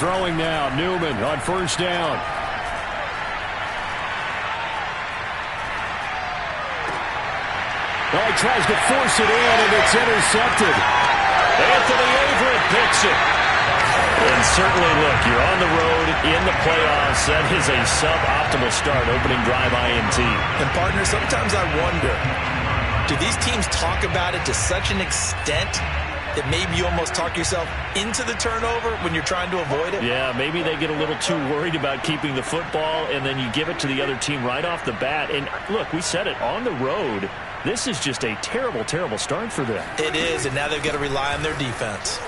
throwing now. Newman on first down. Well, he tries to force it in, and it's intercepted. Anthony Averett picks it. And certainly, look, you're on the road in the playoffs. That is a suboptimal start, opening drive INT. And, partner, sometimes I wonder, do these teams talk about it to such an extent that maybe you almost talk yourself into the turnover when you're trying to avoid it? Yeah, maybe they get a little too worried about keeping the football, and then you give it to the other team right off the bat. And, look, we said it, on the road, this is just a terrible, terrible start for them. It is, and now they've got to rely on their defense.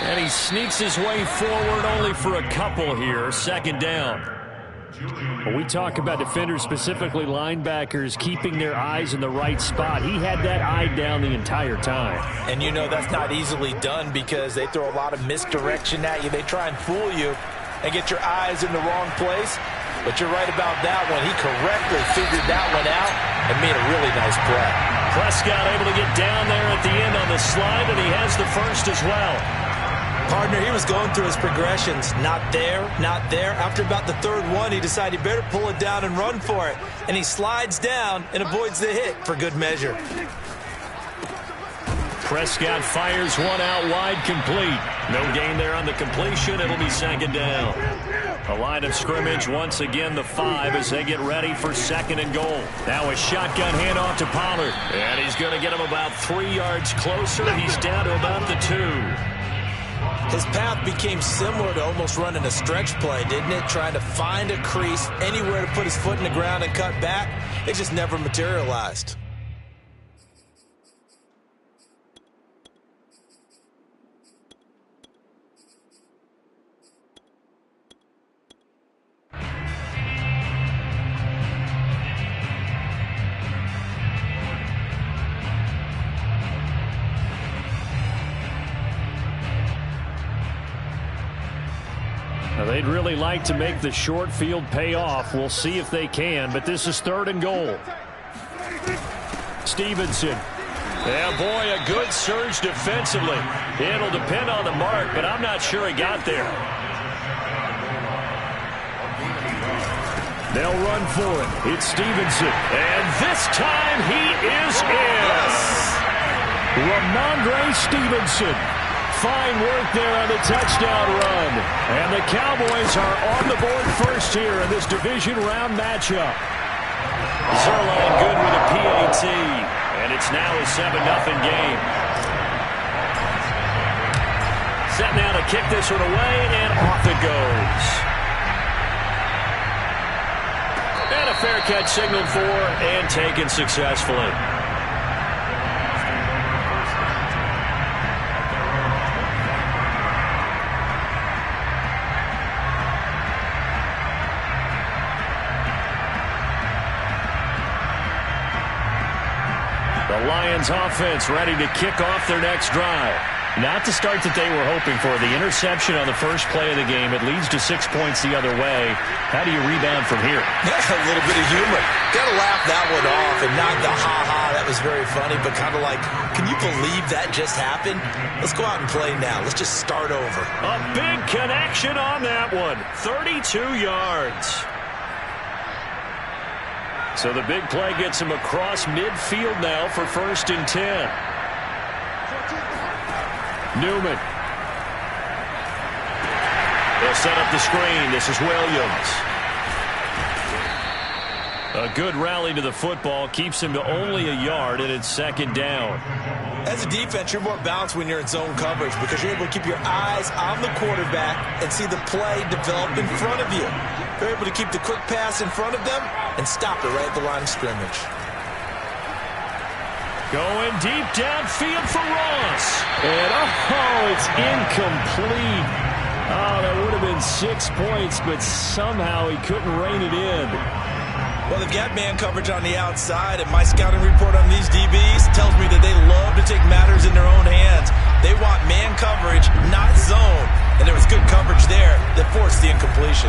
And he sneaks his way forward only for a couple here. Second down. When we talk about defenders, specifically linebackers, keeping their eyes in the right spot, he had that eye down the entire time. And you know that's not easily done because they throw a lot of misdirection at you. They try and fool you and get your eyes in the wrong place. But you're right about that one. He correctly figured that one out and made a really nice play. Prescott able to get down there at the end on the slide, and he has the first as well. Partner, he was going through his progressions. Not there, not there. After about the third one, he decided he better pull it down and run for it. And he slides down and avoids the hit for good measure. Prescott fires one out wide, complete. No gain there on the completion. It'll be second down. A line of scrimmage once again, the 5 as they get ready for second and goal. Now a shotgun handoff to Pollard. And he's going to get him about 3 yards closer. He's down to about the 2. His path became similar to almost running a stretch play, didn't it? Trying to find a crease, anywhere to put his foot in the ground and cut back. It just never materialized. Now, they'd really like to make the short field pay off. We'll see if they can, but this is third and goal. Stevenson. Yeah, boy, a good surge defensively. It'll depend on the mark, but I'm not sure he got there. They'll run for it. It's Stevenson. And this time he is in. Ramondre Stevenson. Fine work there on the touchdown run. And the Cowboys are on the board first here in this division round matchup. Zuerlein good with a PAT. And it's now a 7-0 game. Set now to kick this one away, and off it goes. And a fair catch signaled for and taken successfully. The Lions offense ready to kick off their next drive. Not the start that they were hoping for. The interception on the first play of the game. It leads to 6 points the other way. How do you rebound from here? A little bit of humor. Got to laugh that one off and not the ha-ha. That was very funny, but kind of like, can you believe that just happened? Let's go out and play now. Let's just start over. A big connection on that one. 32 yards. So the big play gets him across midfield now for 1st and 10. Newman. They'll set up the screen. This is Williams. A good rally to the football keeps him to only a yard, and it's 2nd down. As a defense, you're more balanced when you're in zone coverage because you're able to keep your eyes on the quarterback and see the play develop in front of you. You're able to keep the quick pass in front of them and stop it right at the line of scrimmage. Going deep downfield for Ross. And, it's incomplete. Oh, that would have been 6 points, but somehow he couldn't rein it in. Well, they've got man coverage on the outside, and my scouting report on these DBs tells me that they love to take matters in their own hands. They want man coverage, not zone. And there was good coverage there that forced the incompletion.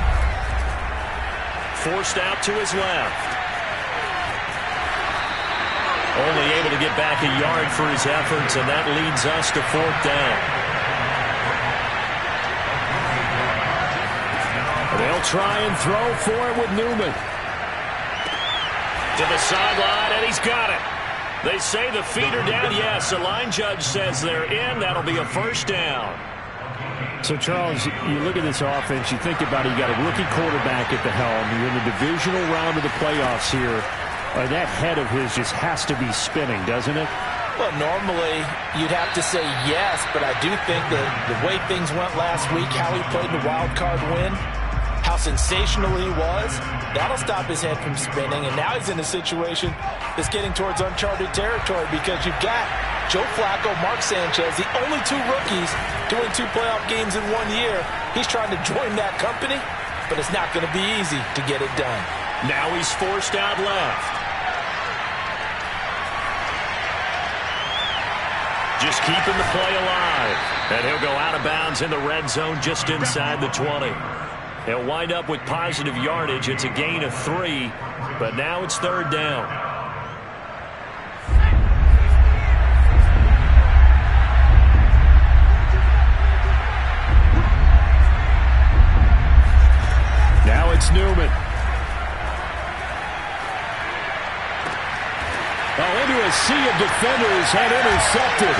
Forced out to his left. Only able to get back a yard for his efforts, and that leads us to 4th down. They'll try and throw for it with Newman. To the sideline, and he's got it. They say the feet are down. Yes, the line judge says they're in. That'll be a first down. So, Charles, you look at this offense, you think about it, you got a rookie quarterback at the helm. You're in the divisional round of the playoffs here. That head of his just has to be spinning, doesn't it? Well, normally you'd have to say yes, but I do think that the way things went last week, how he played the wild card win, how sensational he was, that'll stop his head from spinning. And now he's in a situation that's getting towards uncharted territory because you've got Joe Flacco, Mark Sanchez, the only two rookies to win 2 playoff games in 1 year. He's trying to join that company, but it's not going to be easy to get it done. Now he's forced out left. Just keeping the play alive. And he'll go out of bounds in the red zone just inside the 20. He'll wind up with positive yardage. It's a gain of 3, but now it's 3rd down. Now it's Newman. Into a sea of defenders and intercepted.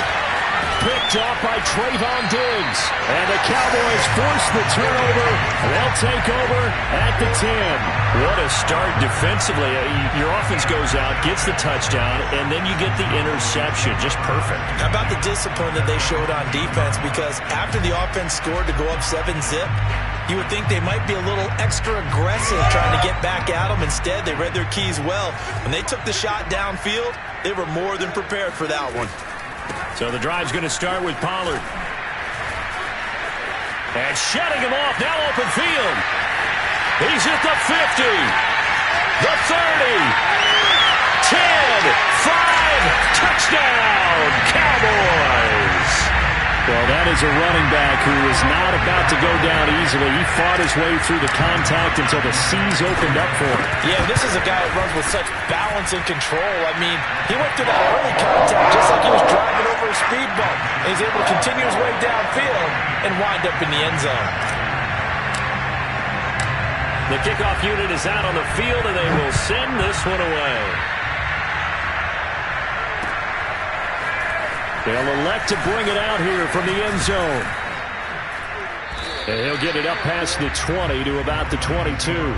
Picked off by Trayvon Diggs. And the Cowboys force the turnover. They'll take over at the 10. What a start defensively. Your offense goes out, gets the touchdown, and then you get the interception. Just perfect. How about the discipline that they showed on defense? Because after the offense scored to go up 7-zip, you would think they might be a little extra aggressive trying to get back at them. Instead, they read their keys well. When they took the shot downfield, they were more than prepared for that one. So the drive's going to start with Pollard. And shutting him off, now open field. He's at the 50, the 30, 10, 5, touchdown, Cowboys. Well, that is a running back who is not about to go down easily. He fought his way through the contact until the seas opened up for him. Yeah, this is a guy that runs with such balance and control. I mean, he went through that early contact just like he was driving over a speed bump. And he's able to continue his way downfield and wind up in the end zone. The kickoff unit is out on the field, and they will send this one away. They'll elect to bring it out here from the end zone. And he'll get it up past the 20 to about the 22.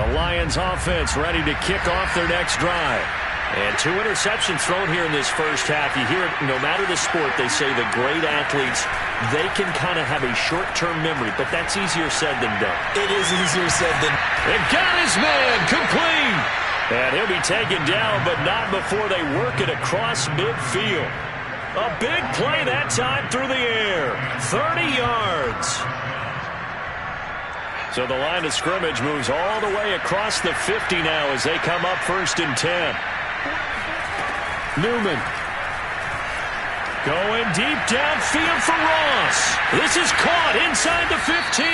Lions offense ready to kick off their next drive. And 2 interceptions thrown here in this first half. You hear it, no matter the sport, they say the great athletes, they can kind of have a short-term memory, but that's easier said than done. It is easier said than done. They've got his man complete. And he'll be taken down, but not before they work it across midfield. A big play that time through the air. 30 yards. So the line of scrimmage moves all the way across the 50 now as they come up 1st and 10. Newman. Going deep downfield for Ross. This is caught inside the 15.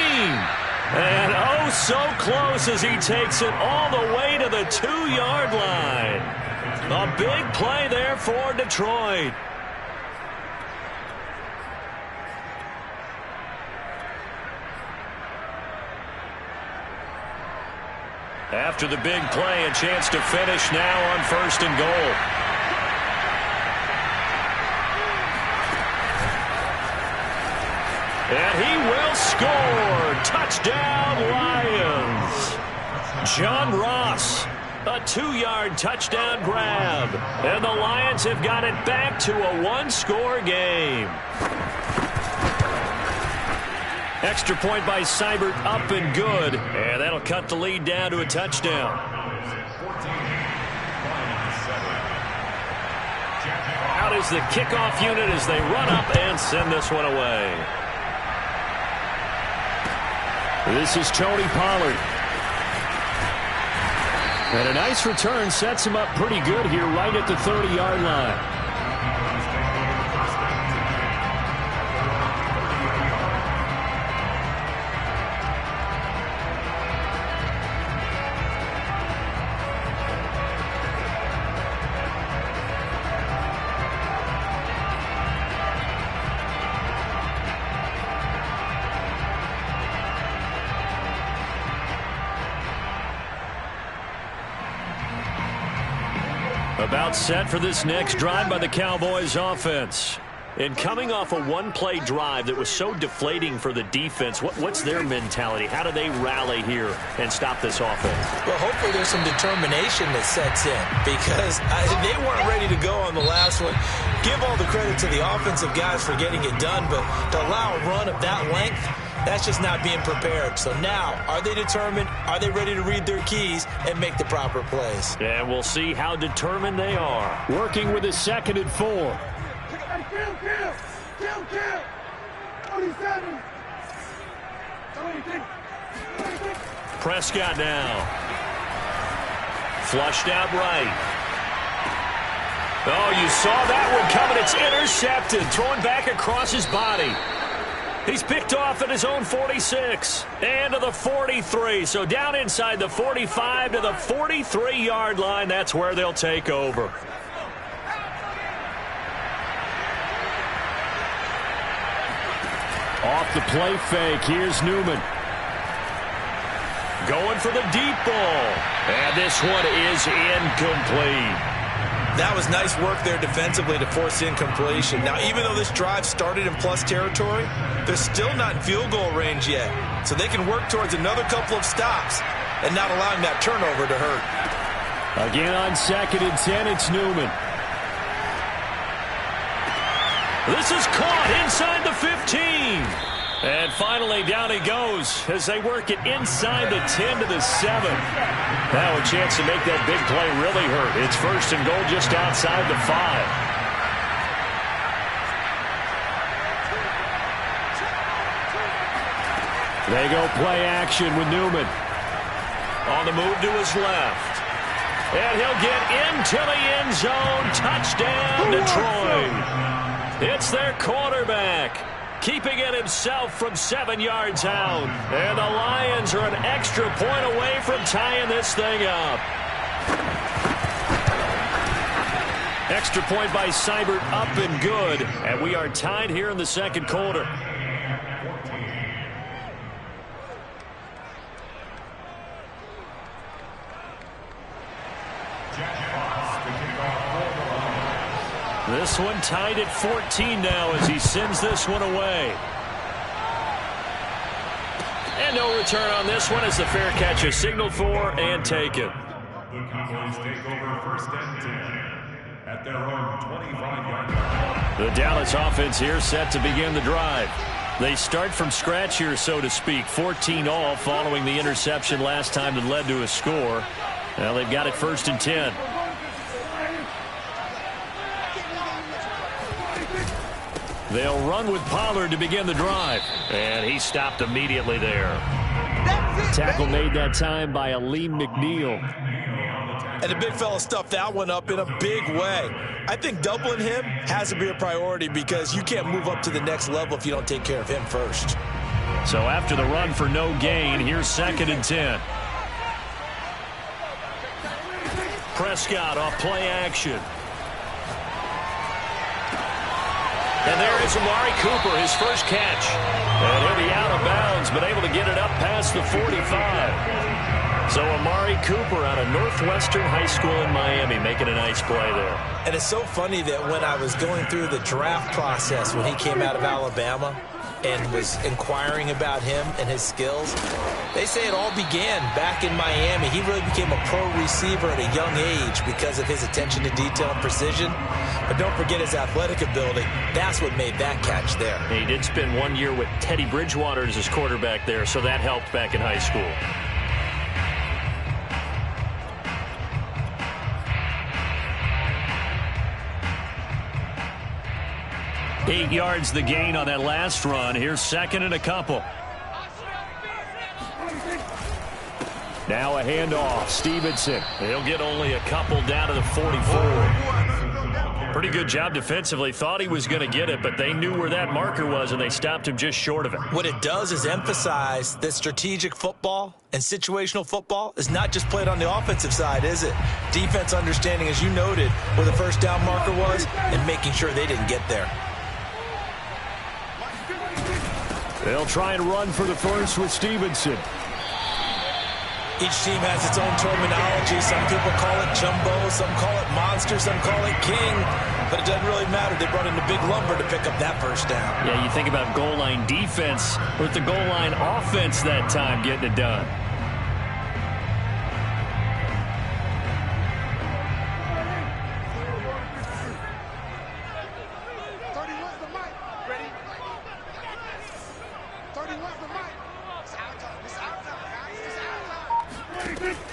And oh, so close as he takes it all the way to the 2-yard line. A big play there for Detroit. After the big play, a chance to finish now on 1st and goal. And he will score. Touchdown, Lions. John Ross, a 2-yard touchdown grab. And the Lions have got it back to a 1-score game. Extra point by Seibert, up and good. And that'll cut the lead down to a touchdown. Out is the kickoff unit as they run up and send this one away. This is Tony Pollard. And a nice return sets him up pretty good here right at the 30-yard line. About set for this next drive by the Cowboys offense. And coming off a one-play drive that was so deflating for the defense, what's their mentality? How do they rally here and stop this offense? Well, hopefully there's some determination that sets in because they weren't ready to go on the last one. Give all the credit to the offensive guys for getting it done, but to allow a run of that length, that's just not being prepared. So now, are they determined? Are they ready to read their keys and make the proper plays? And we'll see how determined they are. Working with a 2nd and 4. Prescott now. Flushed out right. Oh, you saw that one coming. It's intercepted. Thrown back across his body. He's picked off at his own 46 and to the 43. So down inside the 45 to the 43-yard line. That's where they'll take over. Off the play fake, here's Newman. Going for the deep ball. And this one is incomplete. That was nice work there defensively to force incompletion. Now, even though this drive started in plus territory, they're still not in field goal range yet. So they can work towards another couple of stops and not allowing that turnover to hurt. Again on 2nd and 10, it's Newman. This is caught inside the 15. And finally down he goes as they work it inside the 10 to the 7. Now a chance to make that big play really hurt. It's 1st and goal just outside the 5. They go play action with Newman. On the move to his left. And he'll get into the end zone. Touchdown, Detroit. It's their quarterback, keeping it himself from 7 yards out. And the Lions are an extra point away from tying this thing up. Extra point by Seibert, up and good. And we are tied here in the 2nd quarter. This one tied at 14 now as he sends this one away. And no return on this one as the fair catch is signaled for and taken. The Cowboys take over 1st and 10 at their own 25-yard line. The Dallas offense here set to begin the drive. They start from scratch here, so to speak. 14 all following the interception last time that led to a score. Now they've got it 1st and 10. They'll run with Pollard to begin the drive. And he stopped immediately there. Tackle made that time by Aleem McNeil. And the big fella stuffed that one up in a big way. I think doubling him has to be a priority because you can't move up to the next level if you don't take care of him first. So after the run for no gain, here's 2nd and 10. Prescott off play action. And there is Amari Cooper, his first catch. And he'll be out of bounds, but able to get it up past the 45. So Amari Cooper out of Northwestern High School in Miami making a nice play there. And it's so funny that when I was going through the draft process when he came out of Alabama and was inquiring about him and his skills, they say it all began back in Miami. He really became a pro receiver at a young age because of his attention to detail and precision. But don't forget his athletic ability. That's what made that catch there. He did spend 1 year with Teddy Bridgewater as his quarterback there, so that helped back in high school. Eight yards the gain on that last run. Here's 2nd and a couple. Now a handoff. Stevenson. He'll get only a couple down to the 44. Pretty good job defensively. Thought he was going to get it, but they knew where that marker was, and they stopped him just short of it. What it does is emphasize that strategic football and situational football is not just played on the offensive side, is it? Defense understanding, as you noted, where the first down marker was and making sure they didn't get there. They'll try and run for the first with Stevenson. Each team has its own terminology. Some people call it jumbo, some call it monster, some call it king. But it doesn't really matter. They brought in the big lumber to pick up that first down. Yeah, you think about goal line defense with the goal line offense that time getting it done.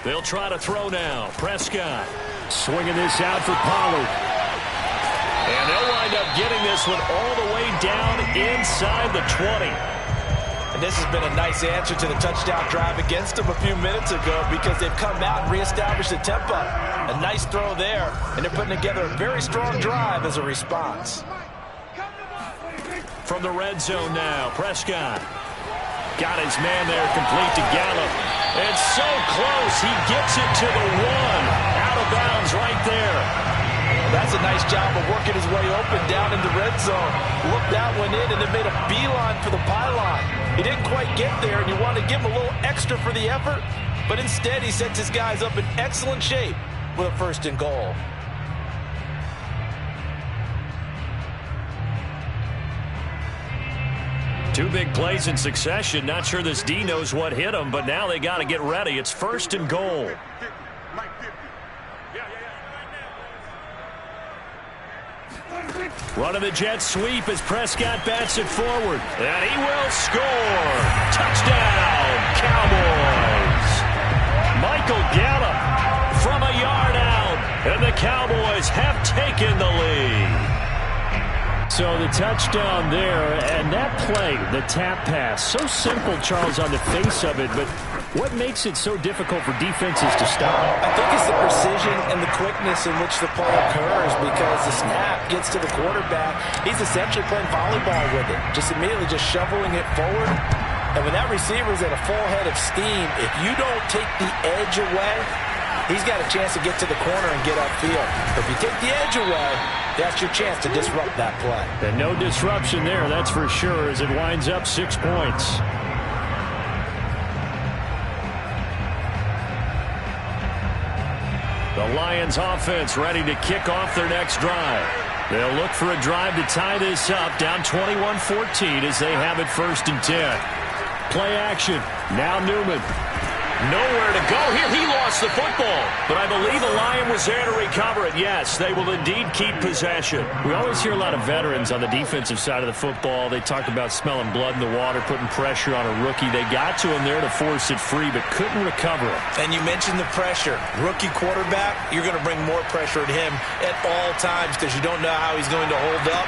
They'll try to throw now. Prescott. Swinging this out for Pollard. And they'll wind up getting this one all the way down inside the 20. And this has been a nice answer to the touchdown drive against them a few minutes ago because they've come out and reestablished the tempo. A nice throw there, and they're putting together a very strong drive as a response. From the red zone now, Prescott. Got his man there, complete to Gallup. And so close, he gets it to the 1. Out of bounds right there. That's a nice job of working his way open down in the red zone. Looked that one in and then made a beeline for the pylon. He didn't quite get there, and you want to give him a little extra for the effort, but instead he sets his guys up in excellent shape with a 1st and goal. Two big plays in succession. Not sure this D knows what hit him, but now they got to get ready. It's 1st and goal. Running the jet sweep as Prescott bats it forward. And he will score. Touchdown, Cowboys. Michael Gallup from a yard out. And the Cowboys have taken the lead. So the touchdown there, and that play, the tap pass, so simple, Charles, on the face of it, but what makes it so difficult for defenses to stop? I think it's the precision and the quickness in which the play occurs because the snap gets to the quarterback. He's essentially playing volleyball with it, just immediately just shoveling it forward. And when that receiver's at a full head of steam, if you don't take the edge away, he's got a chance to get to the corner and get upfield. But if you take the edge away, that's your chance to disrupt that play. And no disruption there, that's for sure, as it winds up 6 points. The Lions offense ready to kick off their next drive. They'll look for a drive to tie this up, down 21-14 as they have it 1st and 10. Play action. Now Newman. Nowhere to go here. He lost the football. But I believe the Lion was there to recover it. Yes, they will indeed keep possession. We always hear a lot of veterans on the defensive side of the football. They talk about smelling blood in the water, putting pressure on a rookie. They got to him there to force it free, but couldn't recover it. And you mentioned the pressure. Rookie quarterback, you're going to bring more pressure at him at all times because you don't know how he's going to hold up.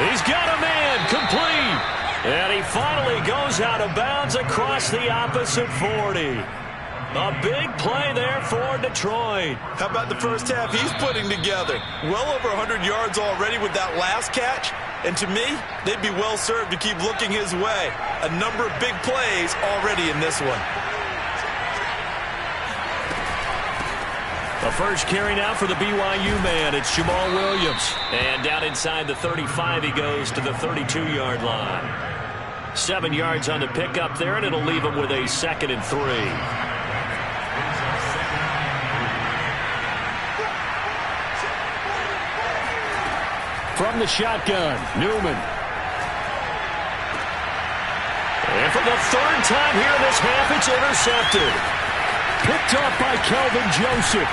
He's got a man complete. And he finally goes out of bounds across the opposite 40. A big play there for Detroit. How about the first half he's putting together? Well over 100 yards already with that last catch. And to me, they'd be well served to keep looking his way. A number of big plays already in this one. The first carry now for the BYU man. It's Jamal Williams. And down inside the 35, he goes to the 32-yard line. 7 yards on the pickup there, and it'll leave him with a 2nd and 3. From the shotgun, Newman. And for the 3rd time here in this half, it's intercepted. Picked off by Kelvin Joseph.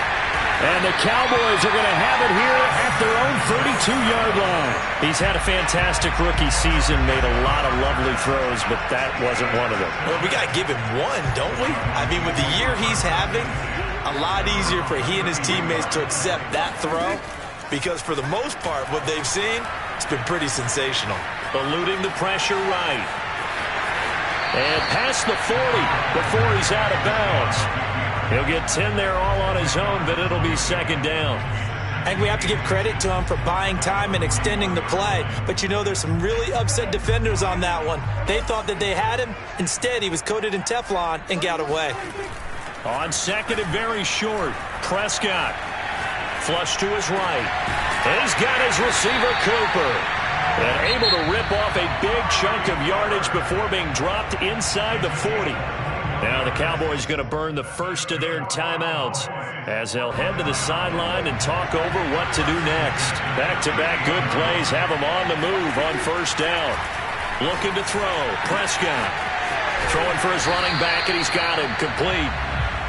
And the Cowboys are going to have it here at their own 32-yard line. He's had a fantastic rookie season, made a lot of lovely throws, but that wasn't one of them. Well, we got to give him one, don't we? I mean, with the year he's having, a lot easier for he and his teammates to accept that throw. Because for the most part, what they've seen, it's been pretty sensational. Eluding the pressure right. And past the 40 before he's out of bounds. He'll get 10 there all on his own, but it'll be 2nd down. And we have to give credit to him for buying time and extending the play. But you know, there's some really upset defenders on that one. They thought that they had him. Instead, he was coated in Teflon and got away. On 2nd and very short, Prescott. Flush to his right. And he's got his receiver, Cooper. And able to rip off a big chunk of yardage before being dropped inside the 40. Now the Cowboys going to burn the first of their timeouts as they'll head to the sideline and talk over what to do next. Back-to-back good plays have them on the move on first down. Looking to throw. Prescott throwing for his running back, and he's got him complete.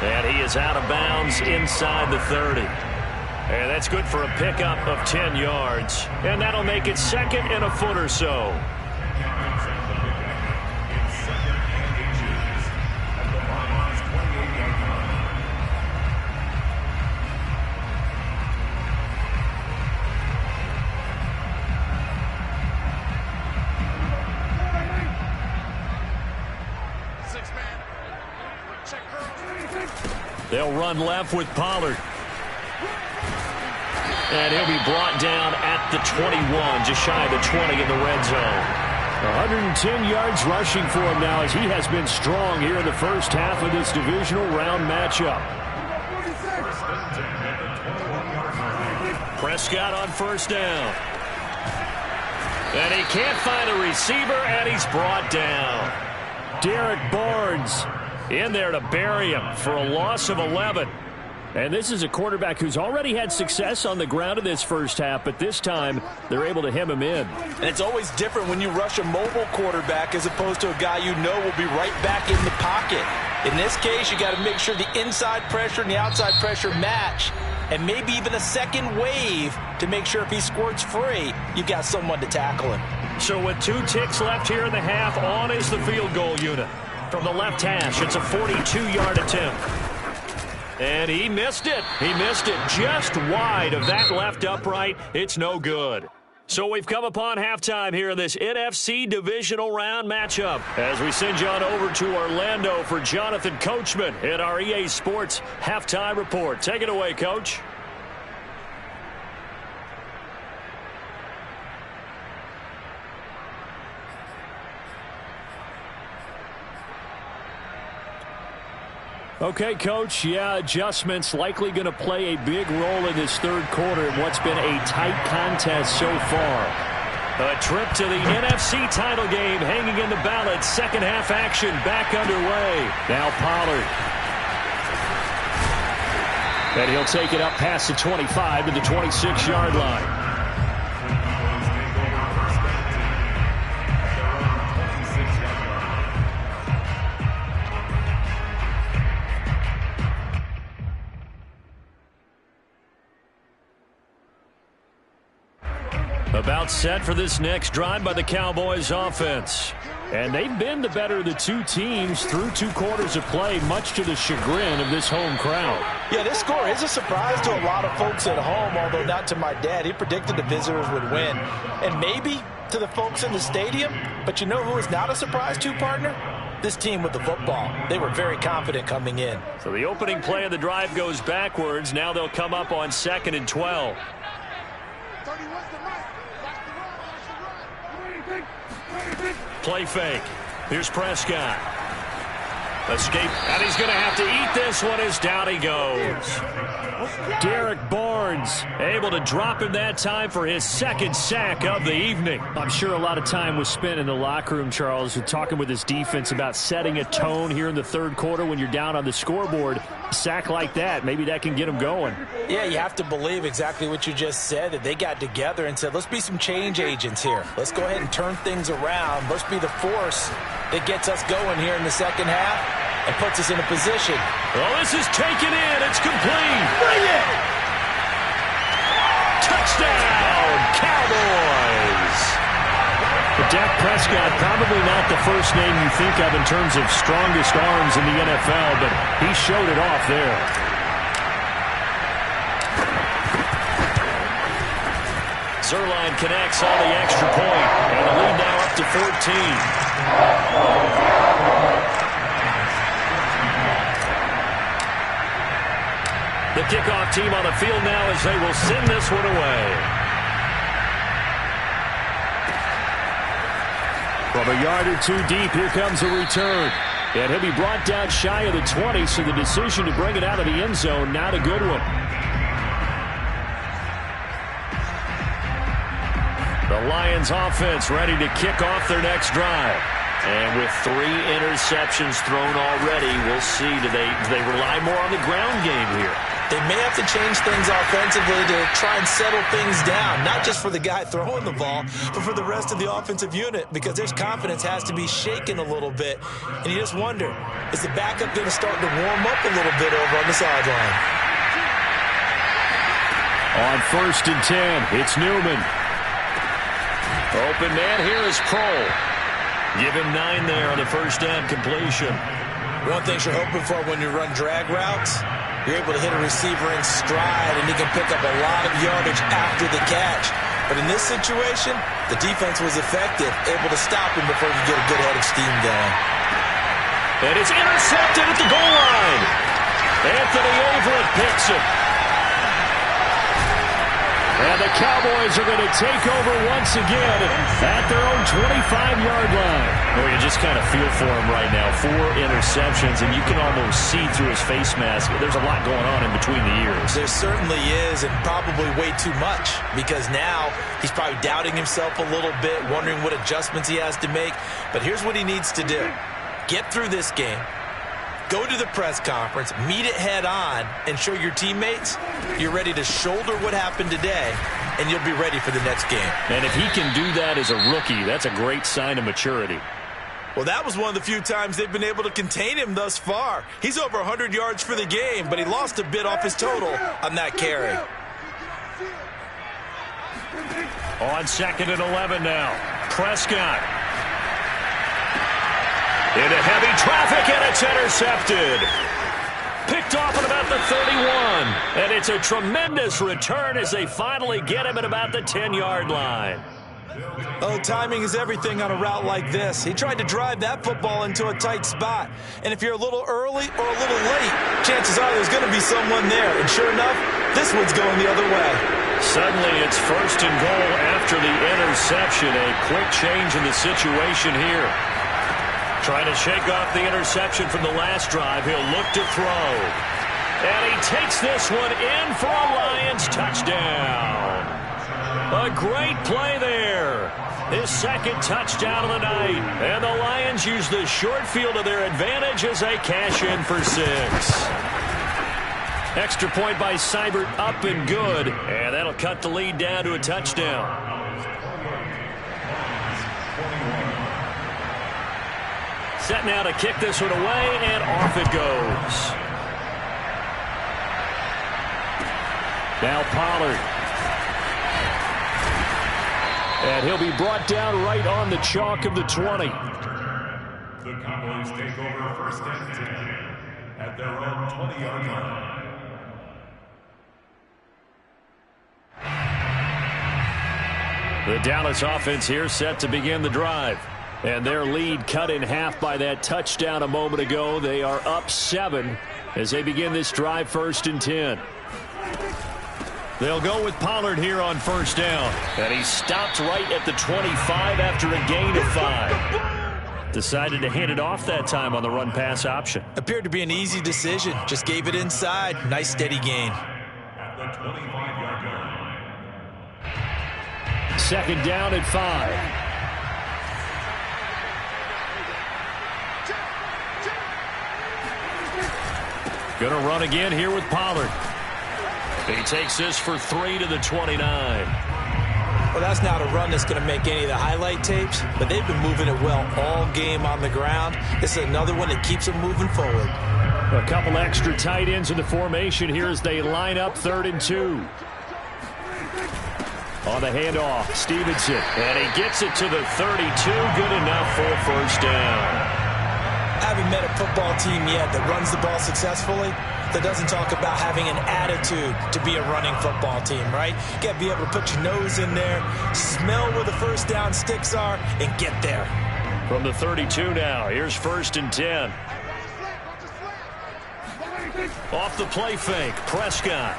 And he is out of bounds inside the 30. And that's good for a pickup of 10 yards. And that'll make it second and a foot or so. They'll run left with Pollard. And he'll be brought down at the 21, just shy of the 20 in the red zone. 110 yards rushing for him now as he has been strong here in the first half of this divisional round matchup. Prescott on first down. And he can't find a receiver, and he's brought down. Derek Barnes in there to bury him for a loss of 11. And this is a quarterback who's already had success on the ground in this first half, but this time they're able to hem him in. And it's always different when you rush a mobile quarterback as opposed to a guy you know will be right back in the pocket. In this case, you got to make sure the inside pressure and the outside pressure match, and maybe even a second wave to make sure if he squirts free, you've got someone to tackle him. So with 2 ticks left here in the half, on is the field goal unit. From the left hash, it's a 42-yard attempt. And he missed it. He missed it just wide of that left upright. It's no good. So we've come upon halftime here in this NFC divisional round matchup as we send you on over to Orlando for Jonathan Coachman in our EA Sports Halftime Report. Take it away, Coach. Okay, Coach, adjustments likely going to play a big role in this third quarter in what's been a tight contest so far. A trip to the NFC title game hanging in the balance. Second half action back underway. Now Pollard. And he'll take it up past the 25 to the 26-yard line. About set for this next drive by the Cowboys offense. And they've been the better of the two teams through 2 quarters of play, much to the chagrin of this home crowd. Yeah, this score is a surprise to a lot of folks at home, although not to my dad. He predicted the visitors would win. And maybe to the folks in the stadium, but you know who is not a surprise to, partner? This team with the football. They were very confident coming in. So the opening play of the drive goes backwards. Now they'll come up on 2nd and 12. Play fake. Here's Prescott. Escape, and he's going to have to eat this one as down he goes. Derek Barnes able to drop him that time for his second sack of the evening. I'm sure a lot of time was spent in the locker room, Charles, talking with his defense about setting a tone here in the third quarter when you're down on the scoreboard. A sack like that, maybe that can get him going. Yeah, you have to believe exactly what you just said, that they got together and said, let's be some change agents here. Let's go ahead and turn things around. Let's be the force that gets us going here in the second half and puts us in a position. Well, this is taken in. It's complete. Bring it! Touchdown, Cowboys! Dak Prescott, probably not the first name you think of in terms of strongest arms in the NFL, but he showed it off there. Zuerlein connects on the extra point, and the lead now up to 14. The kickoff team on the field now as they will send this one away. From a yard or 2 deep, here comes a return. And he'll be brought down shy of the 20, so the decision to bring it out of the end zone, not a good one. The Lions offense ready to kick off their next drive. And with 3 interceptions thrown already, we'll see. Do they rely more on the ground game here? They may have to change things offensively to try and settle things down, not just for the guy throwing the ball, but for the rest of the offensive unit, because their confidence has to be shaken a little bit. And you just wonder, is the backup going to start to warm up a little bit over on the sideline? On 1st and 10, it's Newman. Open man here is Kroll. Give him 9 there on the first down completion. One thing you're hoping for when you run drag routes, you're able to hit a receiver in stride, and he can pick up a lot of yardage after the catch. But in this situation, the defense was effective, able to stop him before he could get a good head of steam going. And it's intercepted at the goal line. Anthony Averett picks it. And the Cowboys are going to take over once again at their own 25-yard line. Well, you just kind of feel for him right now. 4 interceptions, and you can almost see through his face mask. There's a lot going on in between the ears. There certainly is, and probably way too much, because now he's probably doubting himself a little bit, wondering what adjustments he has to make. But here's what he needs to do. Get through this game. Go to the press conference, meet it head on, and show your teammates you're ready to shoulder what happened today, and you'll be ready for the next game. And if he can do that as a rookie, that's a great sign of maturity. Well, that was one of the few times they've been able to contain him thus far. He's over 100 yards for the game, but he lost a bit off his total on that carry. On 2nd and 11 now, Prescott. Into heavy traffic, and it's intercepted. Picked off at about the 31. And it's a tremendous return as they finally get him at about the 10-yard line. Oh, timing is everything on a route like this. He tried to drive that football into a tight spot. And if you're a little early or a little late, chances are there's going to be someone there. And sure enough, this one's going the other way. Suddenly, it's 1st and goal after the interception. A quick change in the situation here. Trying to shake off the interception from the last drive. He'll look to throw. And he takes this one in for a Lions touchdown. A great play there. His 2nd touchdown of the night. And the Lions use the short field to their advantage as they cash in for 6. Extra point by Seibert, up and good. And that'll cut the lead down to a touchdown. Set now to kick this one away, and off it goes. Now Pollard. And he'll be brought down right on the chalk of the 20. The Cowboys take over 1st and 10 at their own 20-yard line. The Dallas offense here set to begin the drive. And their lead cut in half by that touchdown a moment ago. They are up 7 as they begin this drive 1st and 10. They'll go with Pollard here on 1st down. And he stopped right at the 25 after a gain of 5. Decided to hand it off that time on the run-pass option. Appeared to be an easy decision. Just gave it inside. Nice steady gain. At the 25-yard line. 2nd down at 5. Going to run again here with Pollard. He takes this for 3 to the 29. Well, that's not a run that's going to make any of the highlight tapes, but they've been moving it well all game on the ground. This is another one that keeps them moving forward. A couple extra tight ends in the formation here as they line up 3rd and 2. On the handoff, Stevenson. And he gets it to the 32. Good enough for a 1st down. I haven't met a football team yet that runs the ball successfully that doesn't talk about having an attitude to be a running football team, right? You got to be able to put your nose in there, smell where the 1st down sticks are, and get there. From the 32 now, here's 1st and 10. Off the play fake, Prescott.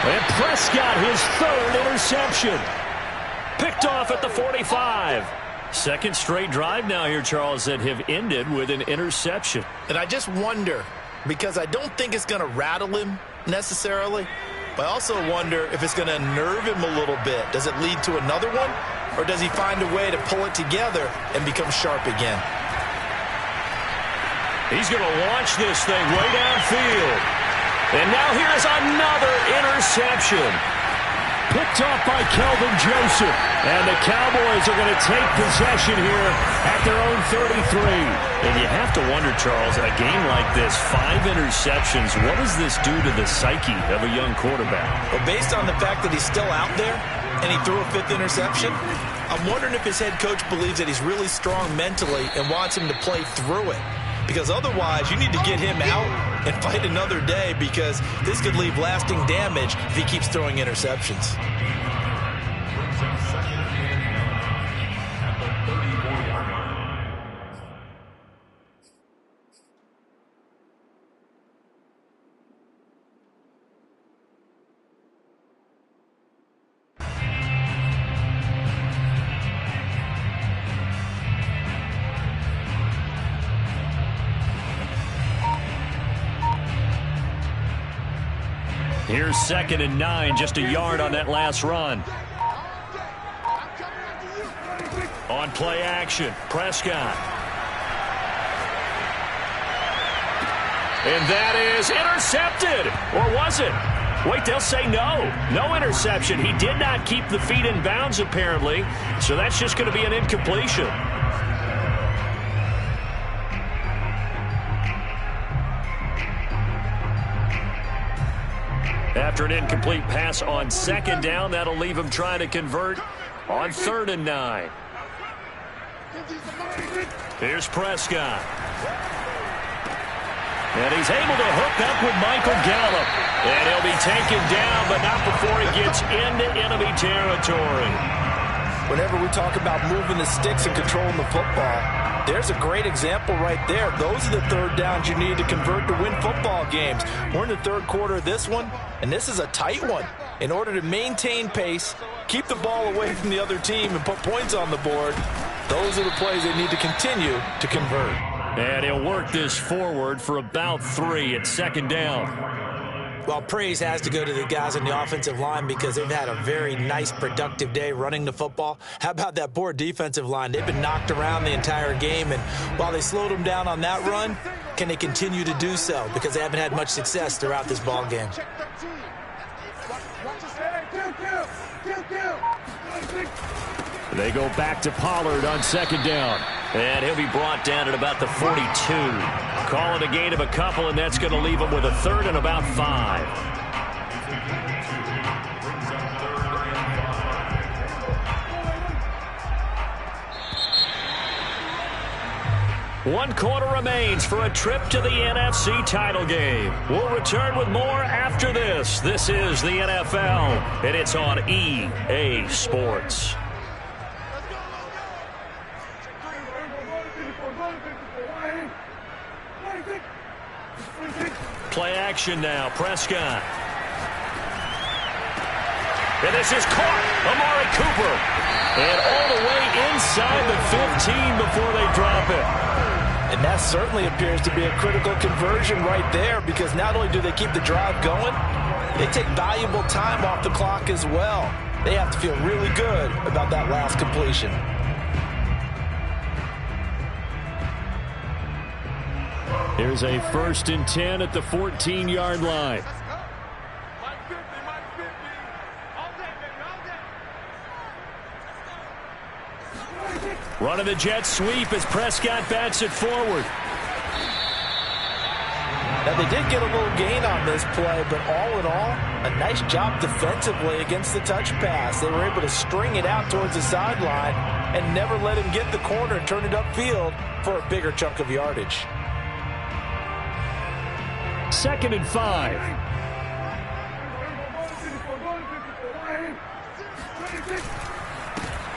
And Prescott, his 3rd interception. Picked off at the 45. 2nd straight drive now here, Charles, that have ended with an interception. And I just wonder, because I don't think it's going to rattle him necessarily, But I also wonder if it's going to unnerve him a little bit. Does it lead to another one? Or does he find a way to pull it together and become sharp again? He's going to launch this thing way downfield. And now here's another interception. Picked off by Kelvin Joseph. And the Cowboys are going to take possession here at their own 33. And you have to wonder, Charles, in a game like this, 5 interceptions, what does this do to the psyche of a young quarterback? Well, based on the fact that he's still out there and he threw a 5th interception, I'm wondering if his head coach believes that he's really strong mentally and wants him to play through it. Because otherwise, you need to get him out and fight another day, because this could leave lasting damage if he keeps throwing interceptions. Here's 2nd and 9, just a yard on that last run. On play action, Prescott. And that is intercepted. Or was it? Wait, they'll say no. No interception. He did not keep the feet in bounds, apparently. So that's just going to be an incompletion. After an incomplete pass on 2nd down, that'll leave him trying to convert on 3rd and 9. Here's Prescott. And he's able to hook up with Michael Gallup. And he'll be taken down, but not before he gets into enemy territory. Whenever we talk about moving the sticks and controlling the football, there's a great example right there. Those are the 3rd downs you need to convert to win football games. We're in the 3rd quarter of this one, and this is a tight one. In order to maintain pace, keep the ball away from the other team, and put points on the board, those are the plays they need to continue to convert. And he'll work this forward for about 3 at 2nd down. Well, praise has to go to the guys on the offensive line, because they've had a very nice, productive day running the football. How about that poor defensive line? They've been knocked around the entire game, and while they slowed them down on that run, can they continue to do so? Because they haven't had much success throughout this ball game. They go back to Pollard on 2nd down. And he'll be brought down at about the 42. Call it a gain of a couple, and that's going to leave him with a 3rd and about 5. One quarter remains for a trip to the NFC title game. We'll return with more after this. This is the NFL, and it's on EA Sports. Play action now, Prescott. And this is caught, Amari Cooper. And all the way inside the 15 before they drop it. And that certainly appears to be a critical conversion right there, because not only do they keep the drive going, they take valuable time off the clock as well. They have to feel really good about that last completion. Here's a 1st and 10 at the 14-yard line. Running the jet sweep as Prescott bats it forward. Now, they did get a little gain on this play, but all in all, a nice job defensively against the touch pass. They were able to string it out towards the sideline and never let him get the corner and turn it upfield for a bigger chunk of yardage. 2nd and 5.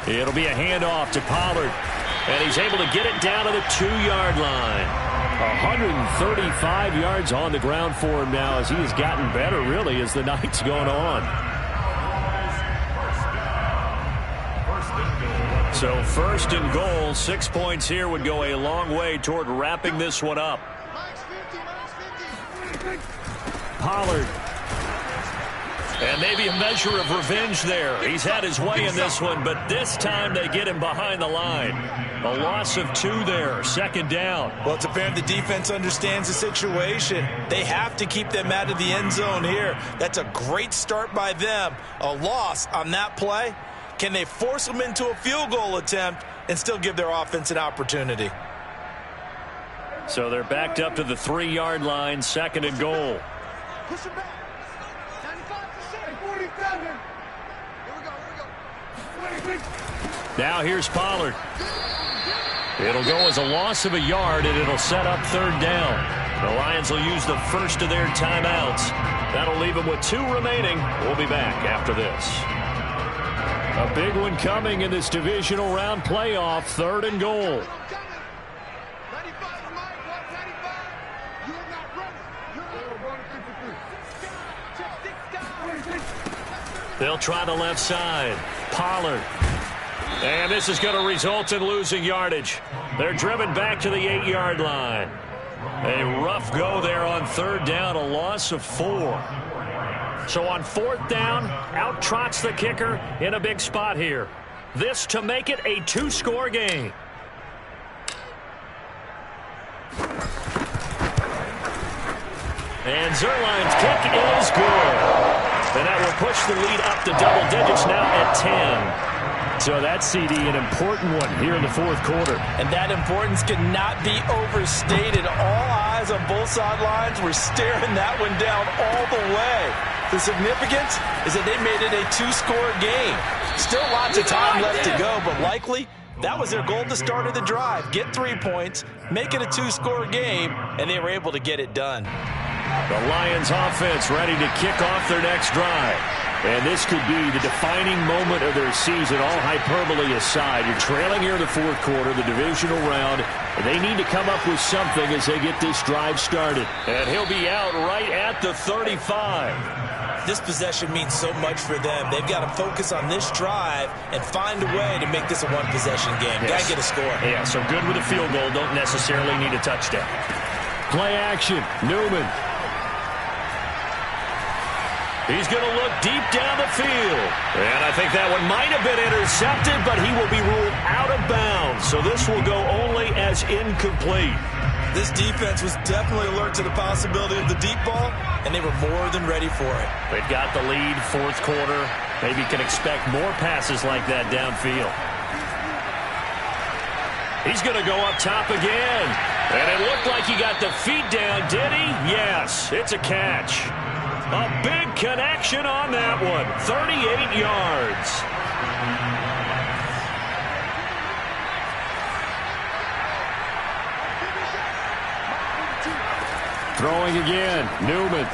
It'll be a handoff to Pollard. And he's able to get it down to the 2-yard line. 135 yards on the ground for him now, as he has gotten better, really, as the night's gone on. So 1st and goal, 6 points here would go a long way toward wrapping this one up. Pollard. And maybe a measure of revenge there. He's had his way in this one, but this time they get him behind the line. A loss of 2 there, second down. Well, it's apparent the defense understands the situation. They have to keep them out of the end zone here. That's a great start by them. A loss on that play. Can they force them into a field goal attempt and still give their offense an opportunity? So they're backed up to the 3-yard line, second and goal. Push it back. 95%. 47. Here we go. Now here's Pollard. It'll go as a loss of a yard, and it'll set up third down. The Lions will use the first of their timeouts. That'll leave them with 2 remaining. We'll be back after this. A big one coming in this divisional round playoff, third and goal. They'll try the left side. Pollard. And this is going to result in losing yardage. They're driven back to the 8-yard line. A rough go there on third down, a loss of 4. So on fourth down, out trots the kicker in a big spot here. This to make it a 2-score game. And Zuerlein's kick is good. And that will push the lead up to double digits now at 10. So that's, CD, an important one here in the fourth quarter. And that importance cannot be overstated. All eyes on both sidelines were staring that one down all the way. The significance is that they made it a 2-score game. Still lots of time left to go, but likely that was their goal at the start of the drive. Get 3 points, make it a 2-score game, and they were able to get it done. The Lions offense ready to kick off their next drive. And this could be the defining moment of their season, all hyperbole aside. You're trailing here in the fourth quarter, the divisional round, and they need to come up with something as they get this drive started. And he'll be out right at the 35. This possession means so much for them. They've got to focus on this drive and find a way to make this a one-possession game. Got to get a score. Yeah, so good with a field goal. Don't necessarily need a touchdown. Play action. Newman. He's going to look deep down the field. And I think that one might have been intercepted, but he will be ruled out of bounds. So this will go only as incomplete. This defense was definitely alert to the possibility of the deep ball, and they were more than ready for it. They've got the lead, fourth quarter. Maybe can expect more passes like that downfield. He's going to go up top again. And it looked like he got the feet down, did he? Yes, it's a catch. A big connection on that one. 38 yards. Throwing again. Newman.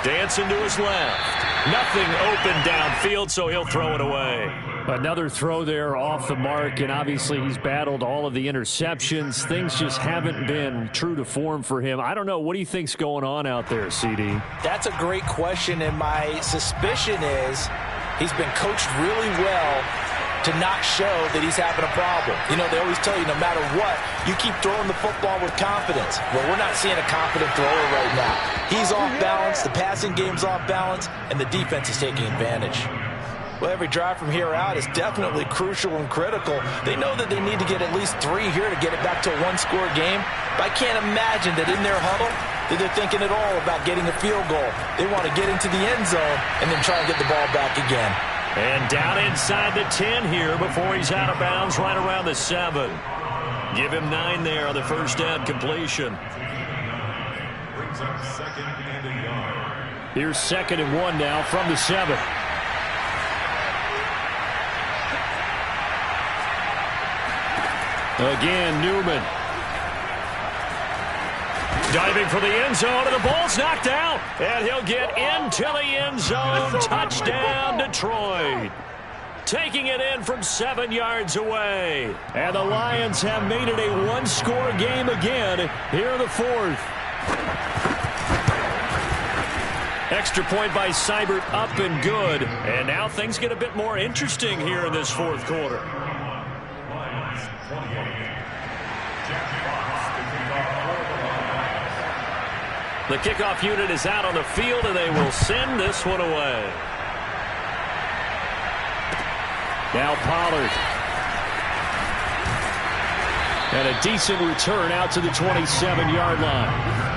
Dancing to his left. Nothing open downfield, so he'll throw it away. Another throw there off the mark, and obviously he's battled all of the interceptions. Things just haven't been true to form for him. I don't know. What do you think's going on out there, CD? That's a great question, and my suspicion is he's been coached really well to not show that he's having a problem. You know, they always tell you no matter what, you keep throwing the football with confidence. Well, we're not seeing a confident thrower right now. He's off balance, the passing game's off balance, and the defense is taking advantage. Well, every drive from here out is definitely crucial and critical. They know that they need to get at least 3 here to get it back to a 1-score game. But I can't imagine that in their huddle that they're thinking at all about getting a field goal. They want to get into the end zone and then try and get the ball back again. And down inside the 10 here before he's out of bounds right around the 7. Give him 9 there on the first down completion. Brings up second and a yard. Here's 2nd and 1 now from the 7. Again, Newman. Diving for the end zone, and the ball's knocked out. And he'll get into the end zone. Touchdown, Detroit. Taking it in from 7 yards away. And the Lions have made it a 1-score game again here in the fourth. Extra point by Seibert, up and good. And now things get a bit more interesting here in this fourth quarter. Lions 28. Jack Fox to kick off for the Lions. The kickoff unit is out on the field, and they will send this one away. Now Pollard. And a decent return out to the 27-yard line.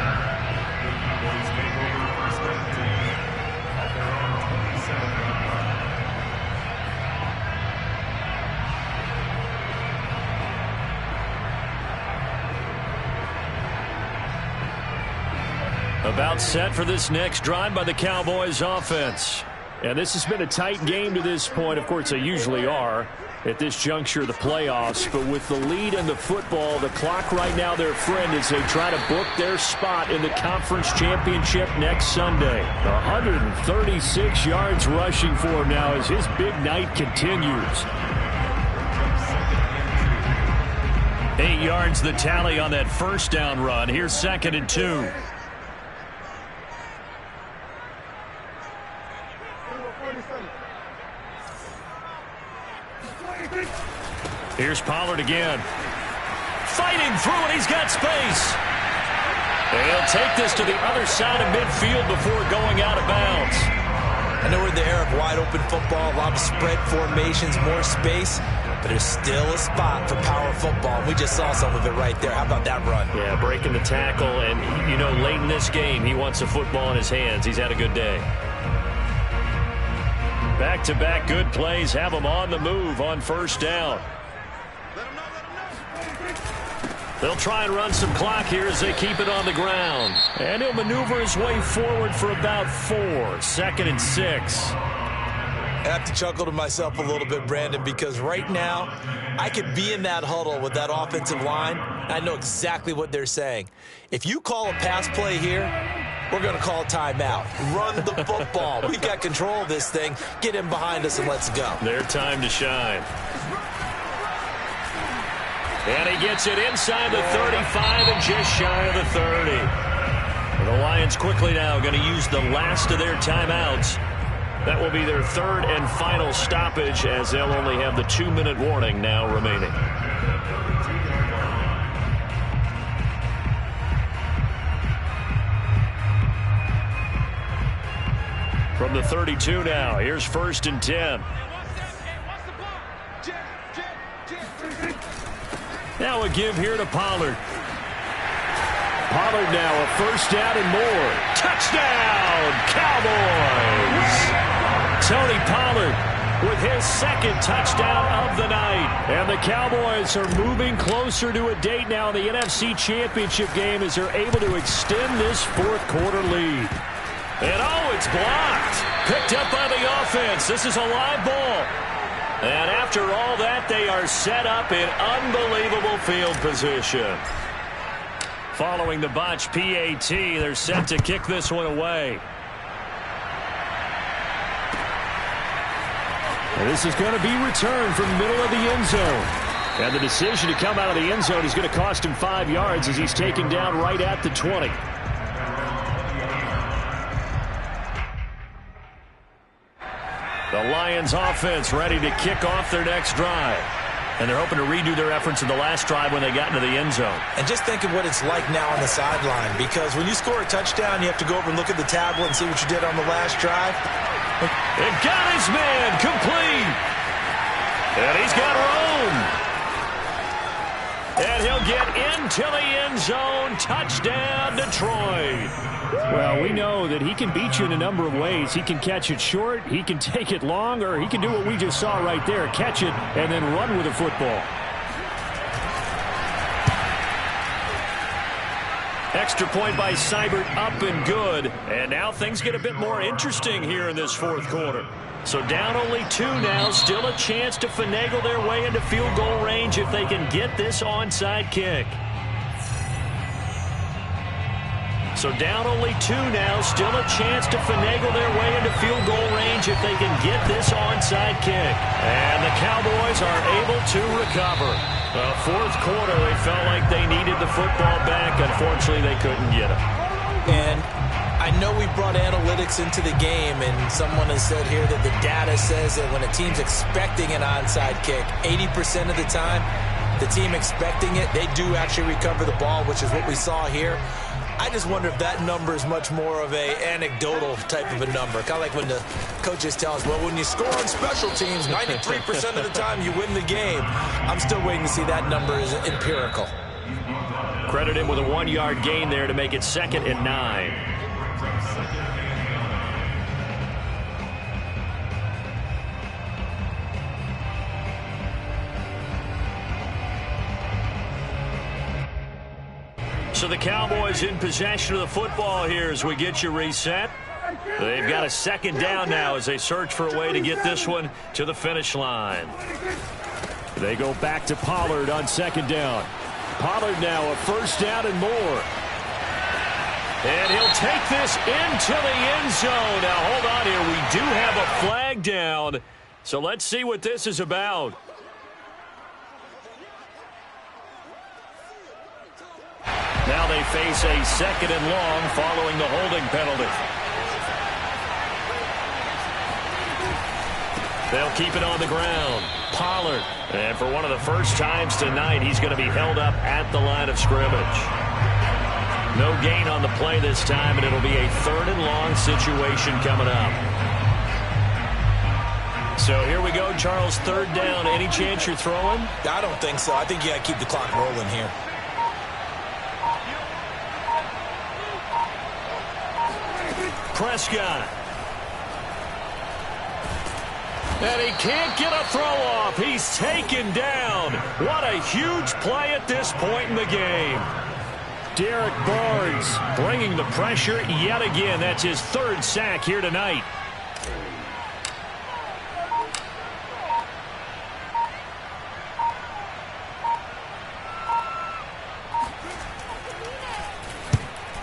About set for this next drive by the Cowboys offense. And this has been a tight game to this point. Of course, they usually are at this juncture of the playoffs. But with the lead in the football, the clock right now their friend as they try to book their spot in the conference championship next Sunday. 136 yards rushing for him now as his big night continues. 8 yards the tally on that first down run. Here's 2nd and 2. Here's Pollard again. Fighting through, and he's got space. And he'll take this to the other side of midfield before going out of bounds. I know we're in the era of wide-open football, a lot of spread formations, more space, but there's still a spot for power football. We just saw some of it right there. How about that run? Yeah, breaking the tackle, and, you know, late in this game, he wants the football in his hands. He's had a good day. Back-to-back good plays have him on the move on first down. They'll try and run some clock here as they keep it on the ground. And he'll maneuver his way forward for about 4. 2nd and 6. I have to chuckle to myself a little bit, Brandon, because right now I could be in that huddle with that offensive line. I know exactly what they're saying. If you call a pass play here, we're going to call timeout. Run the football. We've got control of this thing. Get him behind us and let's go. Their time to shine. And he gets it inside the 35 and just shy of the 30. And the Lions quickly now going to use the last of their timeouts. That will be their 3rd and final stoppage as they'll only have the 2-minute warning now remaining. From the 32 now, here's 1st and 10. Now a give here to Pollard. Pollard now a first down and more. Touchdown, Cowboys! Tony Pollard with his 2nd touchdown of the night. And the Cowboys are moving closer to a date now in the NFC Championship game as they're able to extend this 4th quarter lead. And oh, it's blocked. Picked up by the offense. This is a live ball. And after all that, they are set up in unbelievable field position. Following the botch PAT, they're set to kick this one away. And this is going to be returned from the middle of the end zone. And the decision to come out of the end zone is going to cost him 5 yards as he's taken down right at the 20. The Lions offense ready to kick off their next drive. And they're hoping to redo their efforts in the last drive when they got into the end zone. And just think of what it's like now on the sideline, because when you score a touchdown, you have to go over and look at the tablet and see what you did on the last drive. It got his man complete. And he's got room. And he'll get into the end zone. Touchdown, Detroit. Well, we know that he can beat you in a number of ways. He can catch it short, he can take it long, or he can do what we just saw right there, catch it and then run with the football. Extra point by Seibert, up and good. And now things get a bit more interesting here in this 4th quarter. So down only 2 now, still a chance to finagle their way into field goal range if they can get this onside kick. So down only 2 now, still a chance to finagle their way into field goal range if they can get this onside kick. And the Cowboys are able to recover. Well, 4th quarter, they felt like they needed the football back. Unfortunately, they couldn't get it. And I know we brought analytics into the game, and someone has said here that the data says that when a team's expecting an onside kick, 80% of the time, the team expecting it, they do actually recover the ball, which is what we saw here. I just wonder if that number is much more of a anecdotal type of a number. Kind of like when the coaches tell us, well, when you score on special teams, 93% of the time you win the game. I'm still waiting to see that number is empirical. Credit him with a 1-yard gain there to make it 2nd and 9. So the Cowboys in possession of the football here as we get you reset. They've got a 2nd down now as they search for a way to get this one to the finish line. They go back to Pollard on 2nd down. Pollard now a 1st down and more. And he'll take this into the end zone. Now hold on here. We do have a flag down. So let's see what this is about. Now they face a 2nd and long following the holding penalty. They'll keep it on the ground. Pollard. And for one of the first times tonight, he's going to be held up at the line of scrimmage. No gain on the play this time, and it'll be a 3rd and long situation coming up. So here we go, Charles, 3rd down. Any chance you're throwing? I don't think so. I think you got to keep the clock rolling here. Prescott. And he can't get a throw off. He's taken down. What a huge play at this point in the game. Derek Barnes bringing the pressure yet again. That's his 3rd sack here tonight.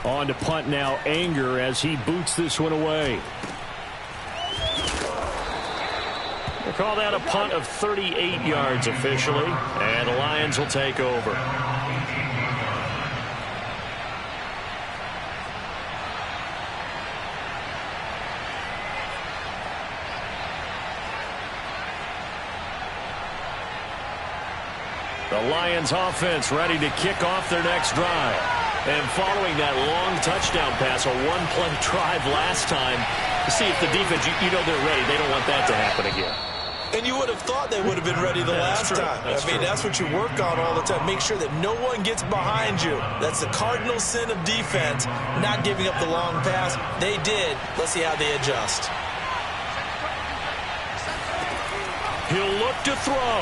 On to punt now, Anger, as he boots this one away. We'll call that a punt of 38 yards officially, and the Lions will take over. The Lions offense ready to kick off their next drive. And following that long touchdown pass, a 1-play drive last time, to see if the defense, you know they're ready. They don't want that to happen again. And you would have thought they would have been ready the last time. That's what you work on all the time. Make sure that no one gets behind you. That's the cardinal sin of defense, not giving up the long pass. They did. Let's see how they adjust. He'll look to throw.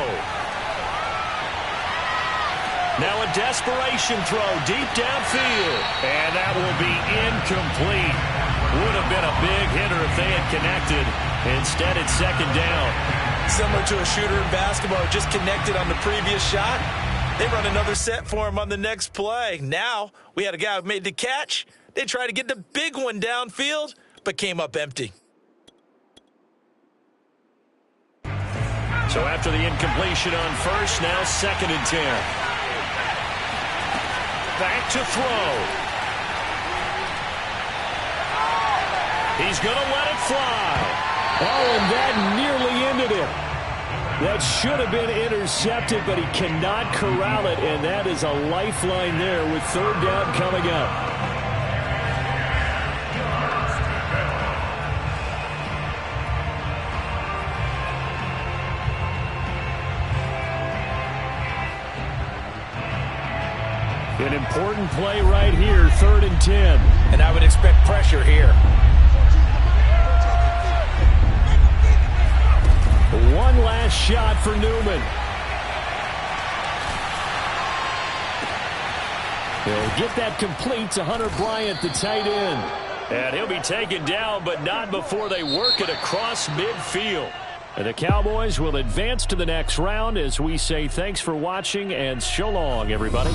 Now a desperation throw deep downfield. And that will be incomplete. Would have been a big hitter if they had connected. Instead, it's 2nd down. Similar to a shooter in basketball, just connected on the previous shot. They run another set for him on the next play. Now, we had a guy who made the catch. They tried to get the big one downfield, but came up empty. So after the incompletion on 1st, now 2nd and 10. Back to throw. He's going to let it fly. Oh, and that nearly ended it. That should have been intercepted, but he cannot corral it, and that is a lifeline there with 3rd down coming up. An important play right here, 3rd and 10. And I would expect pressure here. One last shot for Newman. He'll get that complete to Hunter Bryant, the tight end. And he'll be taken down, but not before they work it across midfield. And the Cowboys will advance to the next round as we say thanks for watching and so long, everybody.